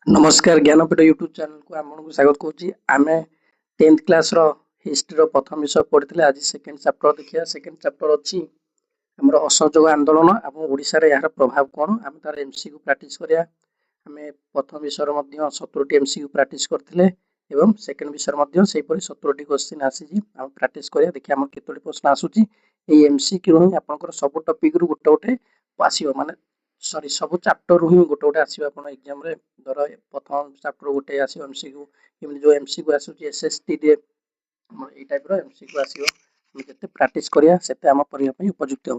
नमस्कार Jnanpith YouTube channel को आपको स्वागत करुच्ची आम 10th क्लास हिस्ट्री प्रथम विषय पढ़ी आज सेकेंड चैप्टर देखिए सेकेंड चैप्टर अच्छी आम असहयोग आंदोलन और ओडिशा रे यार प्रभाव कौन आम तार एमसीक्यू प्रैक्टिस करिया आम प्रथम विषय 70 एमसीक्यू प्रैक्टिस करथिले एवं सेकेंड विषय से 70 क्वेश्चन आसी आम प्रैक्टिस करिया देखिए आम केतोटी प्रश्न आसुची ए एमसीक्यू ही आपनकर सब टॉपिक रु गोटे गोटे आसीबो माने सॉरी सब चैप्टर ही गोटे गोटे आसीबो आपन एग्जाम रे धर प्रथम चैप्टर गोटे आसीबो एमसीक्यू एमि जो एमसीक्यू आसुची एसएसटी रे ए टाइप रो एमसीक्यू आसीबो हम जते प्रैक्टिस करिया सेते हम पढिया पई उपयुक्त हो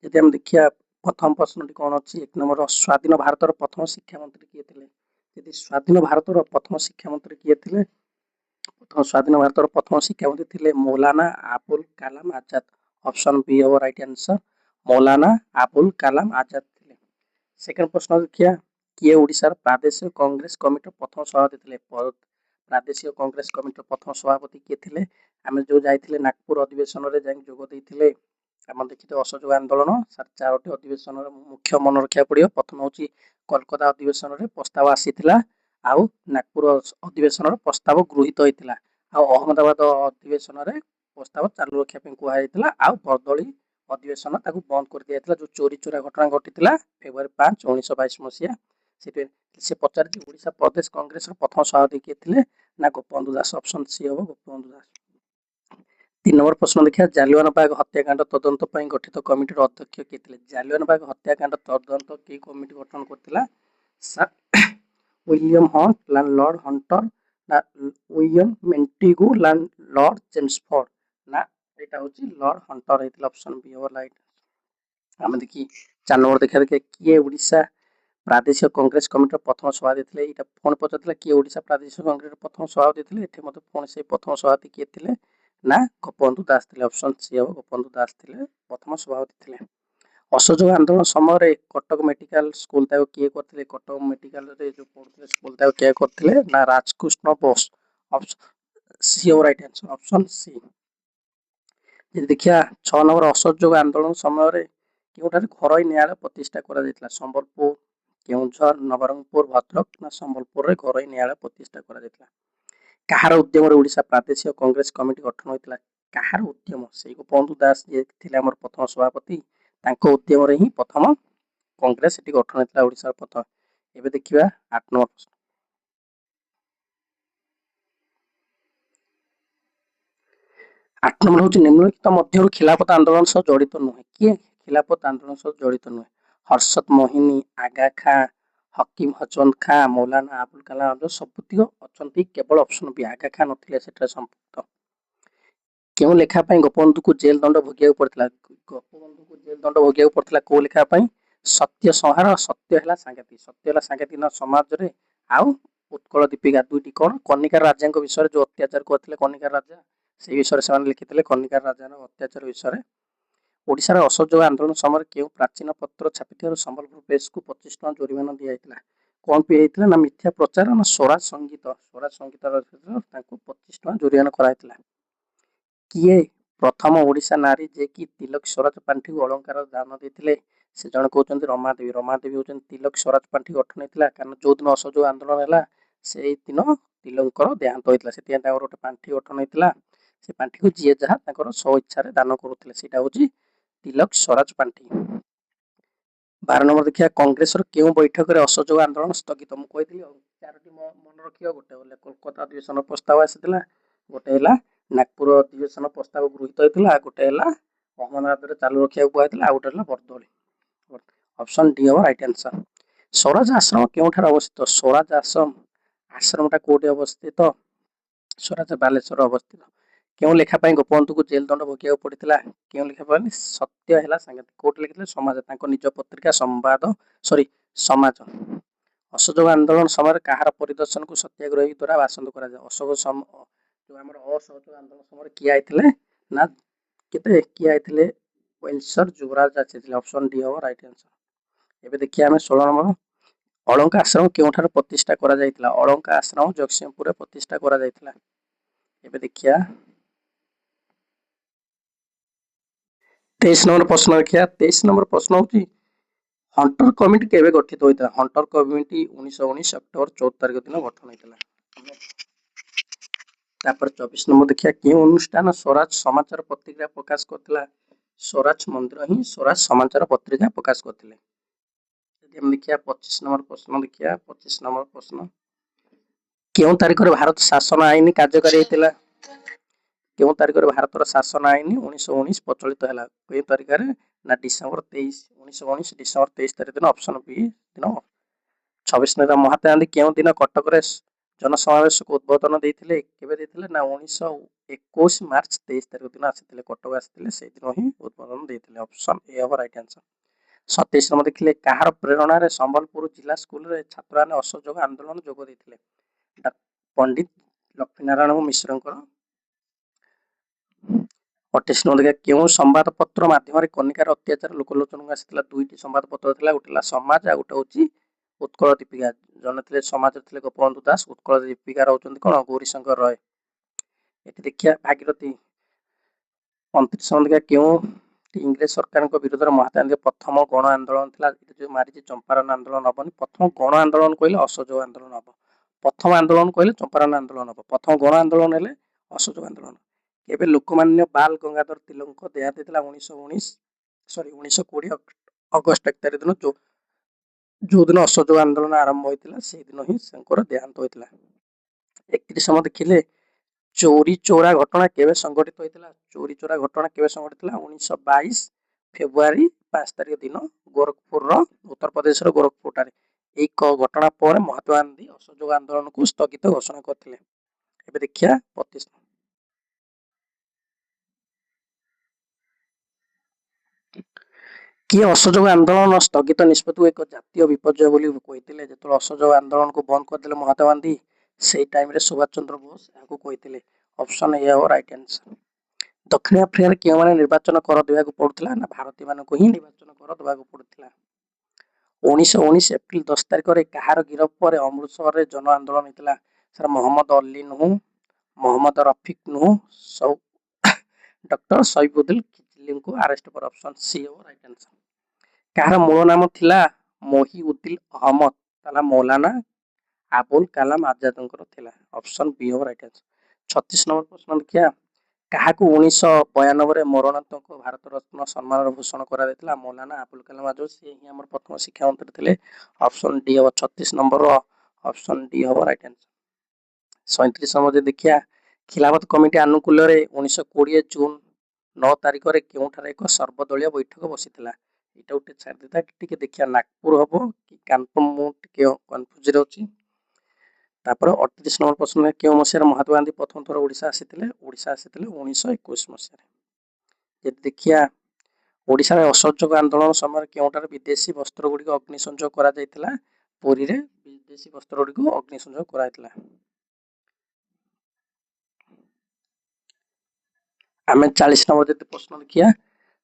यदि हम देखिया प्रथम प्रश्न कौन अच्छी एक नंबर स्वाधीन भारत प्रथम शिक्षा मंत्री किए थे यदि स्वाधीन भारत प्रथम शिक्षा मंत्री किए थे प्रथम स्वाधीन भारत प्रथम शिक्षा मंत्री थे मौलाना अबुल कलाम आजाद ऑप्शन बी हम राइट आंसर मौलाना अबुल कलाम आजाद थे सेकंड प्रश्न देखिया किए ओडिशार प्रादेशिक कांग्रेस कमिटी प्रथम सभापति थे प्रादेशिक कांग्रेस कमिटी प्रथम सभापति किए थे आम जो जाइए नागपुर अधिवेशन में जाए जोग देते आम देखिए असहयोग आंदोलन चारोटी अधिवेशन मुख्य मन रखा पड़ो प्रथम हूँ कोलकाता अधिवेशन में प्रस्ताव आसीला आउ नागपुर अधिवेशन प्रस्ताव गृहीत होता अहमदाबाद अधिवेशन में प्रस्ताव चालू रखा कहला आउ बरदली अधिवेशन बंद कर दिया जो चोरी चोरा घटना घटी फेब्रुआरी 5 1922 मसीहा से पचार ओडिशा प्रदेश कांग्रेस प्रथम सभापति किए थे ना गोपबंधु दास ऑप्शन सी हम गोपबंधु दास 3 नंबर प्रश्न देखिए जालियानबाग हत्याकांड तदंत गठित कमिटी अध्यक्ष किए थे जालियानबाग हत्याकांड तदंत कि कमिटी गठन करथिला विलियम हंट लॉर्ड हंटर ना विलियम मेंटिगू लॉर्ड चेम्सफोर्ड ना एटा होची लॉर्ड हंटर हेतिला ऑप्शन बी और राइट हम देखि 4 नंबर देखा किए ओडिशा प्रादेशिक कांग्रेस कमिटी प्रथम सभापति थे यहाँ पुणी पचार किए ओडिशा प्रादेशिक कांग्रेस प्रथम सभापति थे ये पुणी से प्रथम सभापति किए थे ना गोपबंधु दास थे ऑप्शन सी हम गोपबंधु दास थे प्रथम सभापति थे असहयोग आंदोलन समय कटक मेडिकल स्कूल किए करते कटक मेडिकल जो पढ़ते स्कूल किए करते ना राजकृष्ण बोस सी हम राइट आंसर ऑप्शन सी देखिया 6 नंबर असहयोग आंदोलन समय केउठारे घर न्यायालय प्रतिष्ठा करा संबलपुर केउझर नवरंगपुर भद्रक ना संबलपुर रे घर न्यायालय प्रतिष्ठा करा कहार उद्यम ओडिशा प्रादेशिक कांग्रेस कमिटी गठन होता कहार उद्यम से गोपबंधु दास जी थे आम प्रथम सभापति उद्यम ही प्रथम कांग्रेस गठन होता ओडिशा प्रथम एबे देखिबा 8 नंबर प्रश्न 8 नंबर हूँ निम्नलिखित मध्य खिलाफत आंदोलन सह जड़ित नुहे किए खिलाफत आंदोलन सह जड़ित नुहे हर्षद मोहिनी आगा खां हकीम हचवंत खां मौलाना अबुल कलाम आजाद सबुतिक अच्छा केवल ऑप्शन बी आगा खां नथिले सेटा संपुक्त क्यों लेखापी गोपबंधु को जेल दंड भोगिया पड़ता गोपबंधु को जेल दंड भोगिया पड़ता कौ लेखापी सत्य संहार सत्य है सांघातिक समाज रे आउ उत्कल दीपिका दुईटी कौन कनिकार राजा विषय जो अत्याचार करते कनिकार राजा से विषय से लिखिते कनिकार राजा अत्याचार विषय ओडिशार असहयोग आंदोलन समय क्यों प्राचीन पत्र छापी संबलपुर प्रेस को 25 टका जोरिमाना दिया कौन पे होता ना मिथ्या प्रचार ना स्वराज संगीत 25 टका जोरिमाना कराइला किए प्रथम ओडिशा नारी जे कि तिलक स्वराज पांठी को अलंकार दान देते से जन कहते रमादेवी होती तिलक स्वराज पांठी गठन होता कारण जो दिन असहयोग आंदोलन है से दिन तिलकर देहांत होता से गोटे पांठी गठन होता से पांठी को जी जहाँ स्व इच्छा दान करुले हूँ तिलक स्वराज पांठी 12 नंबर देखिए कांग्रेस क्यों बैठक में असहयोग आंदोलन स्थगित मुझे कही चारोटी मन रखिए गोटे कोलकाता अधिवेशन प्रस्ताव आसाला गोटे नागपुर अधिवेशन प्रस्ताव गृहीत होता गोटे अहमदाबाद चालू रखा कहला गोटे बरदली ऑप्शन डी हम राइट आंसर स्वराज आश्रम क्योंठार अवस्थित स्वराज आश्रमटा कौटी अवस्थित स्वराज बालेश्वर अवस्थित क्यों लेखापी गोपबंधु को जेल दंड भोगिया पड़ता क्यों लेखापी सत्य है सांघातिक कौट लिखिते समाज निज पत्रिका संवाद सॉरी समाज असहयोग आंदोलन समय कहार परिदर्शन को सत्याग्रही द्वारा बासंद कर असहयोग जो आम असहयोग आंदोलन समय किए आते ना केते किए आते वेलसर युवराज आसी ऑप्शन डी हम राइट आंसर एबे देखिए आम 16 नंबर अलंका आश्रम क्योंठार प्रतिष्ठा करा जायतिला अलंका आश्रम जगतसिंहपुर प्रतिष्ठा करा जायतिला एबे देखिया 23 नंबर प्रश्न देखिया 23 नंबर प्रश्न होची हंटर कमिटी केबे गठित होता? हंटर कमिटी 1919 अक्टोबर 14 तारिख दिन गठन होता। 24 नंबर देखिए क्यों अनुष्ठान स्वराज समाचार पत्रिका प्रकाश करथिला? स्वराज मंदिर ही स्वराज समाचार पत्रिका प्रकाश करथिले। हम देखिए 25 नंबर प्रश्न देखिए 25 नंबर प्रश्न क्यों तारिख रे भारत शासन आईन कार्यकारी हेतिला? क्यों तारिख रे भारत शासन आईन 1919 प्रचलित हैला? के तारिख रे ना डिसेंबर 23 1919 डिसेंबर 23 तारिख दिन ऑप्शन बी दिन। 26 नंबर महात्मा गांधी क्यों दिन कटक रे जनसमावेश को उद्बोधन देथिले? केबे देथिले ना 1921 मार्च 23 तारिख दिन आसिथिले कटक आसिथिले से दिन ही उद्बोधन देथिले। ऑप्शन ए हबो राइट आंसर। 27 नंबर देखिले कहार प्रेरणा रे संबलपुर जिला स्कूल रे छात्र माने असहयोग आंदोलन जोग देथिले? पंडित लक्ष्मीनारायण मिश्रଙ୍କର। 28 नंबर देखिए क्यों संवादपत्र माध्यम कनिकार अत्याचार लोकलोचन आसिथिला? दुईटी संवादपत्र थिला, गोटेला समाज आ गोटे होची उत्कल दीपिका। जने थिले समाज थिले गोपबंधु दास, उत्कल दीपिका रहउचंती कोन गौरीशंकर रॉय। एठी देखिया भागीरथी। 29 नंबर देखिया क्यों इंग्रेज सरकार विरुद्ध महात्मा गांधी प्रथम गण आंदोलन थिला? जो मारिची चंपारण आंदोलन हबनी, प्रथम गण आंदोलन कहले असहयोग आंदोलन हबो। प्रथम आंदोलन कहले चंपारण आंदोलन हबो, प्रथम गण आंदोलन हेले असहयोग आंदोलन। केबे लोकमान्य बाल गंगाधर तिलक देहांत हेतिला? 1920 अगस्त 1 तारिख दिन जो दिन असहयोग आंदोलन आरंभ होइतिला से दिन ही संकर देहांत होइतिला। 31 नंबर देखिले चोरी चोरा घटना केबे संघटित होइतिला? चोरी चोरा घटना केबे संघटित होइतिला? 1922 फेब्रुआरी 5 तारिख दिन गोरखपुर रो उत्तर प्रदेश रो गोरखपुर टारे। एक घटना पर महात्मा गांधी असहयोग आंदोलन को स्थगित घोषणा करथिले। एबे देखिया 32 किए असहयोग आंदोलन स्थगित निष्पत्ति एक जातीय विपर्यय बोली कहिथिले? जेतले असहयोग आंदोलन को बंद करदेले महात्मा गांधी सेई टाइम रे सुभाष चंद्र बोस याको कहिथिले। ऑप्शन ए हो राइट आंसर। दक्षिण अफ्रिका रे केउ माने निर्वाचन कर देबाको पडुथिला? ना भारतीय मानको ही निर्वाचन कर देबाको पडुथिला। 1919 एप्रिल 10 तारिख रे कहार गिरफ पर अमृतसर रे जन आंदोलन हेतिला? सर मोहम्मद अली नुह, मोहम्मद रफिक नुह, डॉक्टर सईफुद्दीन किचली को अरेस्ट पर। ऑप्शन सी हो राइट आंसर। कहार मूल नाम थिला मोहिउद्दीन अहमद? ताला मौलाना अबुल कलाम आजादଙ୍କର थिला। ऑप्शन बी हो राइट आंसर। 36 नंबर प्रश्न देखिया काहाकू 1992 रे मरणोत्तरक भारत रत्न सम्मान भूषण करा देथिला? मौलाना अबुल कलाम आजाद से ही हमर प्रथम शिक्षा मंत्री थिले। ऑप्शन डी हो 36 नंबर रो ऑप्शन डी हो राइट आंसर। 37 नंबर देखिया खिलाफत कमिटी अनुकूल रे 1920 जून 9 तारिख रे केउठारे एक सर्वदलीय बैठक बसिथिला? एटा उठे छाड़ देता टिके देखिया नागपुर हबो कि कानपुर मु टिके कंफ्यूज रे अछि। तापर 38 नंबर प्रश्न केउ मसिया महात्मा गांधी प्रथम थर ओडिशा आसिथिले? ओडिशा आसिथिले 1921 मसिया रे। जे देखिया ओडिशा रे असहयोग आंदोलन समय केउठारे विदेशी वस्त्र गुडी को अग्नि संयोग करा जायतिला? पुरी रे विदेशी वस्त्र गुडी को अग्नि संयोग करा जायतिला। आमे 40 नंबर जति प्रश्न देखिया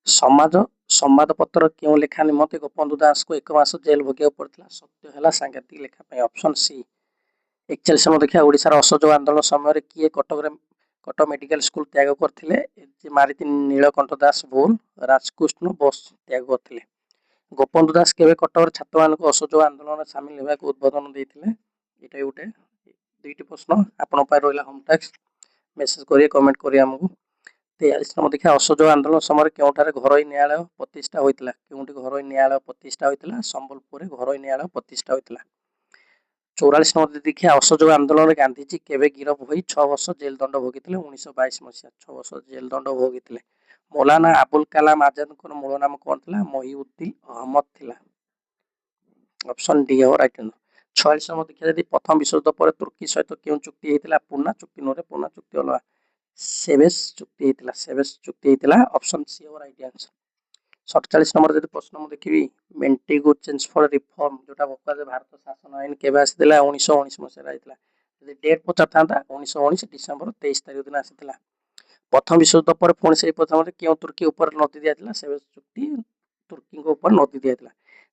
समाज संवादपत्र क्यों लेखा निमते गोपबंधु दास को 1 मास जेल भोगिया पड़थिला? सत्य हला सांकेतिक लेखा पे। Option C. 41 नंबर देखिया ओडिशा रो असहयोग आंदोलन समय किए कटक मेडिकल स्कूल त्याग करथिले? जे मारिती नीलकंठ दास बोल, राजकृष्ण बोस त्याग करथिले। गोपबंधु दास केबे कटक छात्र मान को असहयोग आंदोलन में शामिल हेबा को उद्बोधन देथिले? एटा उठे दुईटी प्रश्न आपण पाइ रोइला होम टैक्स मेसेज करिए कमेंट करिए हमकु। 43 नंबर देखिया असहयोग आंदोलन समय केउठारे घरोई न्यायालय प्रतिष्ठा होइतिला? केउठी घरोई न्यायालय प्रतिष्ठा होइतिला? संबलपुर रे घरोई न्यायालय प्रतिष्ठा होइतिला। 44 नंबर देखिया असहयोग आंदोलन रे गांधीजी केबे गिरफ होई 6 वर्ष जेल दंड भोगिथिले? 1922 मसिया 6 वर्ष जेल दंड भोगिथिले। मौलाना अबुल कलाम आजाद को मूल नाम कोन थिला? मोहिउद्दीन अहमद थिला। ऑप्शन डी हो राइट आंसर। 46 नंबर देखिया यदि प्रथम विश्व युद्ध पर तुर्की सहित केउ चुक्ति हेतिला? पूना चुक्ति नोरे पूना चुक्ति होला सेवेस चुक्ति हेतिला। सेवेस चुक्ति हेतिला। ऑप्शन सी हो राइट आंसर। 47 नंबर जति प्रश्न मु देखिबी मेंटिगो चेंज फॉर रिफॉर्म जोटा बक्का जे भारत शासन आईन केबे आसितिला? 1919 मसिया आइतिला। यदि डेट पचार थांता 1919 डिसेंबर 23 तारिख दिन आसितिला। प्रथम विश्व युद्ध पर पुणी से प्रथम केउ तुर्की ऊपर नदी दियातिला? सेवेस चुक्ति तुर्की को ऊपर नदी दियातिला।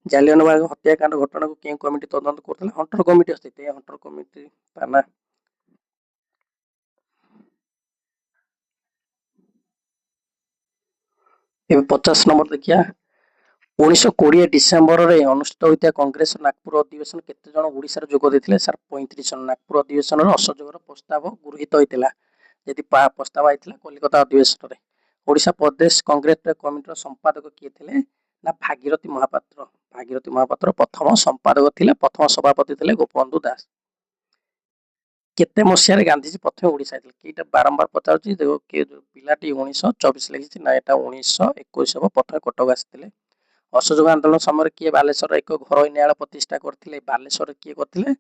जालियनवाला हत्याकांड घटना को केउ कमिटी तदंत करथिला? हंटर कमिटी अस्तित्व हंटर कमिटी ताना। ए 50 नंबर देखिया 1920 ଡିସେମ୍ବରରେ ଅନୁଷ୍ଠିତ ହୋଇଥିବା କଂଗ୍ରେସ ନାଗପୁର ଅଧିବେଶନ କେତେ ଜଣ ଓଡ଼ିଶାରେ ଯୋଗ ଦେଇଥିଲେ? ସାର୍ 35 ଜଣ। ନାଗପୁର ଅଧିବେଶନରେ ଅସହଯୋଗର ପ୍ରସ୍ତାବ ଗୃହୀତ ହୋଇଥିଲା। ଯଦି ପ୍ରସ୍ତାବ ଆସିଥିଲା କଲିକତା ଅଧିବେଶନରେ। ଓଡ଼ିଶା ପ୍ରଦେଶ କଂଗ୍ରେସ କମିଟିର ସମ୍ପାଦକ କିଏ ଥିଲେ? ନା ଭାଗୀରଥୀ ମହାପାତ୍ର। ଭାଗୀରଥୀ ମହାପାତ୍ର ପ୍ରଥମ ସମ୍ପାଦକ ଥିଲେ, ପ୍ରଥମ ସଭାପତି ଥିଲେ ଗୋପବନ୍ଧୁ ଦାସ। କେତେ ମସିହାରେ ଗାନ୍ଧୀଜୀ ପ୍ରଥମେ ଓଡ଼ିଶା ଆସିଥିଲେ? ଏଇଟା ବାରମ୍ବାର ପଚାରୁଛି। ପିଲାଟି 1924 ଲେଖିଛି, ନା ଏଟା 1921 ହବ। ପ୍ରଥମେ କଟକ ଆସିଥିଲେ। ଅସହଯୋଗ ଆନ୍ଦୋଳନ ସମୟରେ କିଏ ବାଲେଶ୍ୱର ଏକ ଘରୋଇ ନ୍ୟାୟାଳୟ ପ୍ରତିଷ୍ଠା କରିଥିଲେ? ବାଲେଶ୍ୱରରେ କିଏ କରିଥିଲେ?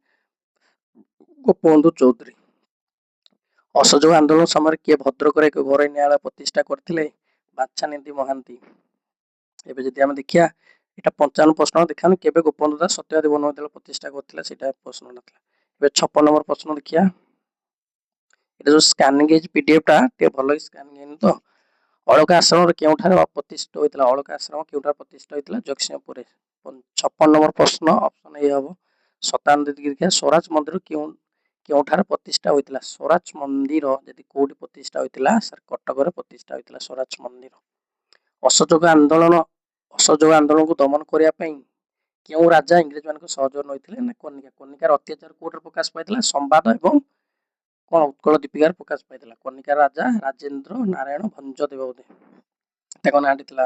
ଗୋପବନ୍ଧୁ ଚୌଧୁରୀ। ଅସହଯୋଗ ଆନ୍ଦୋଳନ ସମୟରେ କିଏ ଭଦ୍ରକରେ ଏକ ଘରୋଇ ନ୍ୟାୟାଳୟ ପ୍ରତିଷ୍ଠା କରିଥିଲେ? ବାଛାନିଧି ମହାନ୍ତି। ଏବେ ଯଦି ଆମେ ଦେଖିବା, ଏଇଟା 55 ପ୍ରଶ୍ନ ଦେଖାନି, କେବେ ଗୋପବନ୍ଧୁ ଦାସ ସତ୍ୟବାଦୀ ବନବିଦ୍ୟାଳୟ ପ୍ରତିଷ୍ଠା କରିଥିଲେ? ସେଇଟା ପ୍ରଶ୍ନ ନଥିଲା। ଏବେ 56 ନମ୍ବର ପ୍ରଶ୍ନ ଦେଖିବା। এটা ଯୋଉ ସ୍କାନିଂ ହେଇଛି ପିଡିଏଫ ଟା, ଟିକେ ଭଲ ସ୍କାନିଂ ହେଇନି ତ। ଅଳକା ଆଶ୍ରମରେ କେଉଁଠାରେ ପ୍ରତିଷ୍ଠିତ ହୋଇଥିଲା? ଅଳକା ଆଶ୍ରମ କେଉଁଠାରେ ପ୍ରତିଷ୍ଠିତ ହୋଇଥିଲା? ଜଗତସିଂହପୁରରେ। 56 ନମ୍ବର ପ୍ରଶ୍ନ ଅପସନ ଏ ହବ। 57 ଦେଖିବା, ସ୍ୱରାଜ ମନ୍ଦିର କେଉଁଠାରେ ପ୍ରତିଷ୍ଠା ହୋଇଥିଲା? ସ୍ୱରାଜ ମନ୍ଦିର ଯଦି କୋଉଠି ପ୍ରତିଷ୍ଠା ହୋଇଥିଲା? ସାର୍ କଟକରେ ପ୍ରତିଷ୍ଠା ହୋଇଥିଲା ସ୍ୱରାଜ ମନ୍ଦିର। ଅସହଯୋଗ ଆନ୍ଦୋଳନକୁ ଦମନ କରିବା ପାଇଁ କେଉଁ ରାଜା ଇଂରେଜ ମାନଙ୍କ ସହଯୋଗ ନେଇଥିଲେ? ନା କନିକା। କନିକାର ଅତ୍ୟାଚାର କୋଉଠାରେ ପ୍ରକାଶ ପାଇଥିଲା? ସମ୍ବାଦ ଏବଂ କଣ ଉତ୍କଳ ଦୀପିକାର ପ୍ରକାଶ ପାଇଥିଲା। କନିକାର ରାଜା ରାଜେନ୍ଦ୍ର ନାରାୟଣ ଭଞ୍ଜଦେବ ବୋଧେ ତାଙ୍କ ନାଁଟି ଥିଲା।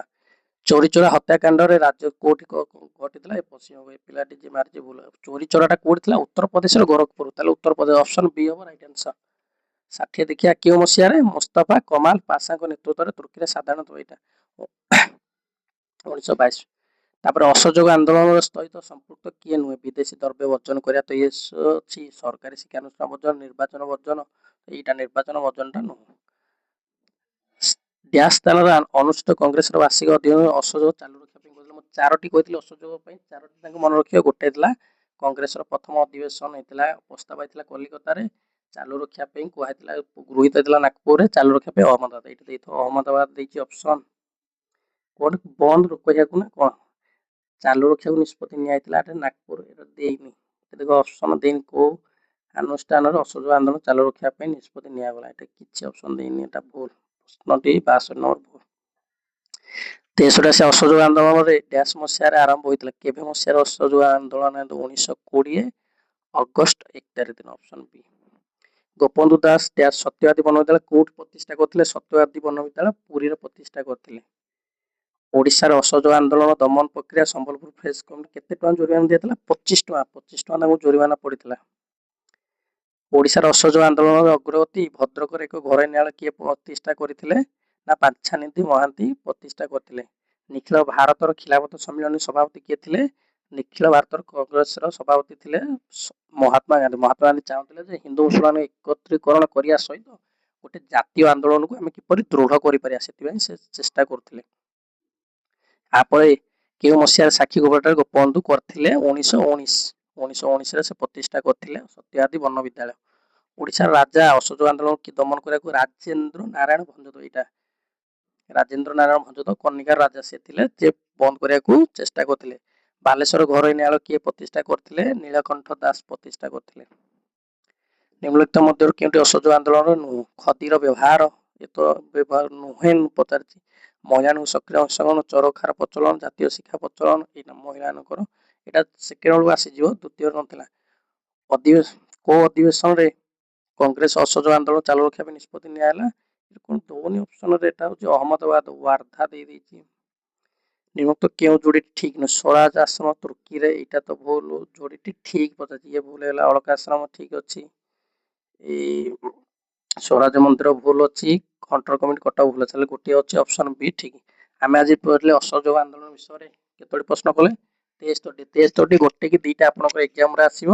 ଚୋରିଚୋରା ହତ୍ୟାକାଣ୍ଡରେ ରାଜ୍ୟ କୋଉଠି ଘଟିଥିଲା? ଏ ପଶ୍ଚିମ ପିଲାଟି ଯେ ମାରିଛି ଭୁଲ। ଚୋରିଚୋରାଟା କୋଉଠି ଥିଲା? ଉତ୍ତରପ୍ରଦେଶର ଗୋରଖପୁର। ତାହେଲେ ଉତ୍ତରପ୍ରଦେଶ ଅପସନ ବି ହବ ରାଇଟ ଆନ୍ସର। 60 ଦେଖିବା, କେଉଁ ମସିହାରେ ମୁସ୍ତାଫା କମାଲ ପାଶାଙ୍କ ନେତୃତ୍ୱରେ ତୁର୍କୀରେ ସାଧାରଣତଃ ଏଇଟା 1922। ତାପରେ ଅସହଯୋଗ ଆନ୍ଦୋଳନ ସହିତ ସମ୍ପୃକ୍ତ କିଏ ନୁହେଁ? ବିଦେଶୀ ଦ୍ରବ୍ୟ ବର୍ଜନ କରିବା ତ ଇଏ ଅଛି। ସରକାରୀ ଶିକ୍ଷାନୁଷ୍ଠାନ ବର୍ଜନ, ନିର୍ବାଚନ ବର୍ଜନ, ଏଇଟା ନିର୍ବାଚନ ବର୍ଜନଟା ନୁହଁ। ଡ୍ୟାସ୍ ସ୍ଥାନରେ ଅନୁଷ୍ଠିତ କଂଗ୍ରେସର ବାର୍ଷିକ ଅଧିବେଶନ ଅସହଯୋଗ ଚାଲୁ ରଖିବା ପାଇଁ କହିଥିଲେ। ମୁଁ 4ଟି କହିଥିଲି ଅସହଯୋଗ ପାଇଁ, 4ଟି ତାଙ୍କୁ ମନେ ରଖିବା। ଗୋଟେ ଥିଲା କଂଗ୍ରେସର ପ୍ରଥମ ଅଧିବେଶନ ହେଇଥିଲା, ପ୍ରସ୍ତାବ ହେଇଥିଲା କଲିକତାରେ, ଚାଲୁ ରଖିବା ପାଇଁ କୁହାଯାଇଥିଲା, ଗୃହୀତ ହେଇଥିଲା ନାଗପୁରରେ, ଚାଲୁ ରଖିବା ପାଇଁ ଅହମ୍ମଦାବାଦ। ଏଇଟା ଦେଇଥିବ ଅହମ୍ମଦାବାଦ ଦେଇଛି ଅପସନ। କୋଉଠି ବନ୍ଦ କହିବାକୁ ନା କଣ ଚାଲୁ ରଖିବାକୁ ନିଷ୍ପତ୍ତି ନିଆଯାଇଥିଲା? ଏଟା ନାଗପୁର। ଏଟା ଦେଇନି, ଦେଖ ଅପସନ ଦେଇନି। କୋଉ ଅନୁଷ୍ଠାନରେ ଅସହଯୋଗ ଆନ୍ଦୋଳନ ଚାଲୁ ରଖିବା ପାଇଁ ନିଷ୍ପତ୍ତି ନିଆଗଲା? ଏଟା କିଛି ଅପସନ ଦେଇନି, ଏଟା ଭୁଲ। ପ୍ରଶ୍ନଟି 62 ନମ୍ବର ଭୁଲ। 63 ଅସହଯୋଗ ଆନ୍ଦୋଳନରେ ଡ୍ୟାସ୍ ମସିହାରେ ଆରମ୍ଭ ହୋଇଥିଲା? କେବେ ମସିହାରେ ଅସହଯୋଗ ଆନ୍ଦୋଳନ? 1920 ଅଗଷ୍ଟ 1 ତାରିଖ ଦିନ। ଅପସନ ବି। ଗୋପବନ୍ଧୁ ଦାସ ଡ୍ୟାସ୍ ସତ୍ୟବାଦୀ ବନବିଦ୍ୟାଳୟ କୋଉଠି ପ୍ରତିଷ୍ଠା କରିଥିଲେ? ସତ୍ୟବାଦୀ ବନବିଦ୍ୟାଳୟ ପୁରୀରେ ପ୍ରତିଷ୍ଠା କରିଥିଲେ। ଓଡ଼ିଶାର ଅସହଯୋଗ ଆନ୍ଦୋଳନ ଦମନ ପ୍ରକ୍ରିୟା ସମ୍ବଲପୁର ପ୍ରେସ୍ କମିଟି କେତେ ଟଙ୍କା ଜୋରିମାନା ଦିଆଥିଲା? 25 ଟଙ୍କା। 25 ଟଙ୍କା ତାଙ୍କୁ ଜୋରିମାନା ପଡିଥିଲା। ଓଡ଼ିଶାର ଅସହଯୋଗ ଆନ୍ଦୋଳନର ଅଗ୍ରଗତି ଭଦ୍ରକରେ ଏକ ଘରୋଇ ନ୍ୟାୟାଳୟ କିଏ ପ୍ରତିଷ୍ଠା କରିଥିଲେ? ନା ବାଛାନିଧି ମହାନ୍ତି ପ୍ରତିଷ୍ଠା କରିଥିଲେ। ନିଖିଳ ଭାରତର ଖିଲାଫତ ସମ୍ମିଳନୀ ସଭାପତି କିଏ ଥିଲେ? ନିଖିଳ ଭାରତର କଂଗ୍ରେସର ସଭାପତି ଥିଲେ ମହାତ୍ମା ଗାନ୍ଧୀ। ମହାତ୍ମା ଗାନ୍ଧୀ ଚାହୁଁଥିଲେ ଯେ ହିନ୍ଦୁ ମୁସଲମାନ ଏକତ୍ରୀକରଣ କରିବା ସହିତ ଗୋଟେ ଜାତୀୟ ଆନ୍ଦୋଳନକୁ ଆମେ କିପରି ଦୃଢ କରିପାରିବା, ସେଥିପାଇଁ ସେ ଚେଷ୍ଟା କରୁଥିଲେ। ତାପରେ କେଉଁ ମସିହାରେ ସାକ୍ଷୀ ଗୋପାଳଠାରେ ଗୋପବନ୍ଧୁ କରିଥିଲେ? 1919ରେ ସେ ପ୍ରତିଷ୍ଠା କରିଥିଲେ ସତ୍ୟବାଦୀ ବନବିଦ୍ୟାଳୟ। ଓଡ଼ିଶାର ରାଜା ଅସହଯୋଗ ଆନ୍ଦୋଳନ କି ଦମନ କରିବାକୁ ରାଜେନ୍ଦ୍ର ନାରାୟଣ ଭଞ୍ଜଦେବ। ଏଇଟା ରାଜେନ୍ଦ୍ର ନାରାୟଣ ଭଞ୍ଜଦେବ କନିକାର ରାଜା ସେ ଥିଲେ, ଯେ ବନ୍ଦ କରିବାକୁ ଚେଷ୍ଟା କରିଥିଲେ। ବାଲେଶ୍ୱର ଘରୋଇ ନ୍ୟାୟାଳୟ କିଏ ପ୍ରତିଷ୍ଠା କରିଥିଲେ? ନୀଳକଣ୍ଠ ଦାସ ପ୍ରତିଷ୍ଠା କରିଥିଲେ। ନିମ୍ନଲିଖିତ ମଧ୍ୟରୁ କେଉଁଟି ଅସହଯୋଗ ଆନ୍ଦୋଳନ ନୁହଁ? ଖଦୀର ବ୍ୟବହାର, ଏ ତ ବ୍ୟବହାର ନୁହେଁ ପଚାରିଛି। ମହିଳାଙ୍କୁ ସକ୍ରିୟ ଅଂଶଗ୍ରହଣ, ଚରଖାର ପ୍ରଚଳନ, ଜାତୀୟ ଶିକ୍ଷା ପ୍ରଚଳନ, ଏଇଟା ମହିଳାମାନଙ୍କର। ଏଇଟା ସେକେଣ୍ଡ ବେଳକୁ ଆସିଯିବ, ଦ୍ୱିତୀୟ ନଥିଲା। କୋଉ ଅଧିବେଶନରେ କଂଗ୍ରେସ ଅସହଯୋଗ ଆନ୍ଦୋଳନ ଚାଲୁ ରଖିବା ପାଇଁ ନିଷ୍ପତ୍ତି ନିଆହେଲା? କଣ ଦଉନି ଅପସନରେ, ଏଟା ହଉଛି ଅହମ୍ମଦାବାଦ, ୱାର୍ଧା ଦେଇଦେଇଛି। ନିମ୍ନୋକ୍ତ କେଉଁ ଯୋଡ଼ିଟି ଠିକ ନୁହେଁ? ସ୍ୱରାଜ ଆଶ୍ରମ ତୁର୍କୀରେ, ଏଇଟା ତ ଭୁଲ। ଯୋଡ଼ିଟି ଠିକ ପଚାରିଛି, ଇଏ ଭୁଲ ହେଲା। ଅଳକା ଆଶ୍ରମ ଠିକ ଅଛି। ଏଇ ସ୍ୱରାଜ ମନ୍ଦିର ଭୁଲ ଅଛି। ଖଣ୍ଟର କମିଟି କଟକ ଭୁଲ ଅଛି। ତାହେଲେ ଗୋଟିଏ ଅଛି ଅପସନ ବି ଠିକ। ଆମେ ଆଜି ପଢିଲେ ଅସହଯୋଗ ଆନ୍ଦୋଳନ ବିଷୟରେ କେତୋଟି ପ୍ରଶ୍ନ କଲେ? 63ଟି। 63ଟି ଗୋଟେ କି ଦିଟା ଆପଣଙ୍କର ଏକ୍ଜାମରେ ଆସିବ।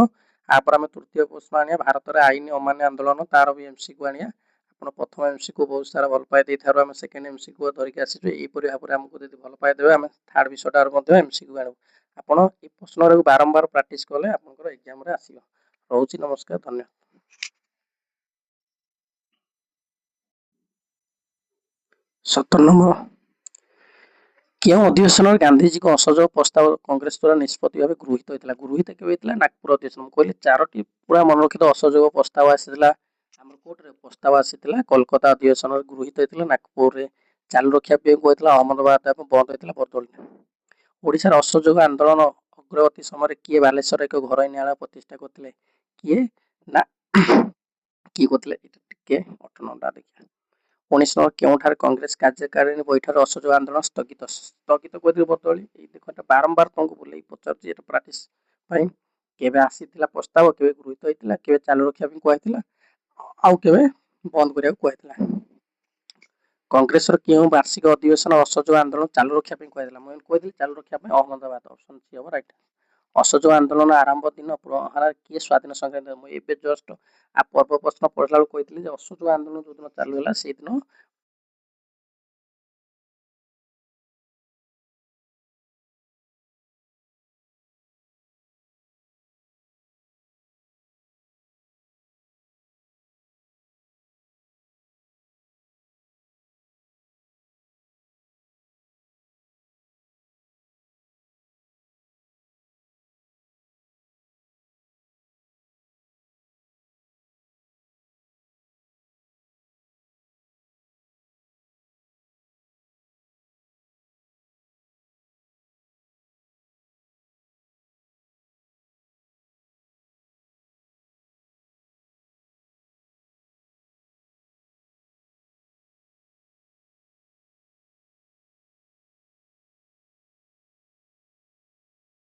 ତାପରେ ଆମେ ତୃତୀୟ ପ୍ରଶ୍ନ ଆଣିବା, ଭାରତରେ ଆଇନ ଅମାନ୍ୟ ଆନ୍ଦୋଳନ, ତାର ବି ଏମସିକ୍ୟୁ ଆଣିବା। ଆପଣ ପ୍ରଥମ ଏମସିକ୍ୟୁ ବହୁତ ସାରା ଭଲ ପାଇ ଦେଇଥାରୁ ଆମେ ସେକେଣ୍ଡ ଏମସିକ୍ୟୁ ଧରିକି ଆସିଛୁ। ଏଇପରି ଭାବରେ ଆମକୁ ଯଦି ଭଲ ପାଇଦେବେ, ଆମେ ଥାର୍ଡ ବିଷୟଟାରୁ ମଧ୍ୟ ଏମସିକ୍ୟୁ ଆଣିବୁ। ଆପଣ এই ପ୍ରଶ୍ନଟାକୁ ବାରମ୍ବାର ପ୍ରାକ୍ଟିସ କଲେ ଆପଣଙ୍କର ଏକ୍ଜାମରେ ଆସିବ। ରହୁଛି, ନମସ୍କାର, ଧନ୍ୟବାଦ। 17 ନମ୍ବର କେଉଁ ଅଧିବେଶନରେ ଗାନ୍ଧୀଜୀଙ୍କ ଅସହଯୋଗ ପ୍ରସ୍ତାବ କଂଗ୍ରେସ ଦ୍ୱାରା ନିଷ୍ପତ୍ତି ଭାବେ ଗୃହୀତ ହୋଇଥିଲା? ଗୃହୀତ କେବେ ହେଇଥିଲା? ନାଗପୁର ଅଧିବେଶନ। ମୁଁ କହିଲି 4ଟି ପୁରା ମନେ ରଖିଥିବ। ଅସହଯୋଗ ପ୍ରସ୍ତାବ ଆସିଥିଲା ଆମର କୋଉଥିରେ? ପ୍ରସ୍ତାବ ଆସିଥିଲା କୋଲକାତା ଅଧିବେଶନରେ, ଗୃହୀତ ହେଇଥିଲା ନାଗପୁରରେ। ଚାଲୁ ରଖିବା ପାଇଁ କହିଥିଲା ଅହମ୍ମଦାବାଦ, ବନ୍ଦ ହେଇଥିଲା ବରଦୋଳିରେ। ओडिशार असहयोग आंदोलन अग्रगति समय किए बालेश्वर एक घर न्यायालय प्रतिष्ठा करते किए ना किए करते टिके 98 देखिए 19 केउठार कांग्रेस कार्यकारिणी बैठक असहयोग आंदोलन स्थगित स्थगित कर बदली देखो बारंबार तुमको बोले पचार प्राक्टिस केबे आसीथिला प्रस्ताव केबे गृहीत होइतिला केबे चालू रखिया भी कहैतिला आउ केबे बंद करिया कहैतिला कांग्रेस केउ वार्षिक अधिवेशन असहयोग आंदोलन चालू रखिया भी कहैतिला मैं कहैतिली चालू रखिया भी अहमदाबाद ऑप्शन सी हो राइट असहयोग आंदोलन आरंभ दिन प्रहार किए स्वाधीन संग्राम मैं एबे जस्ट आ पर्व प्रश्न पढ़ला कहैतिली जे असहयोग आंदोलन जो दिन चालू होला से दिन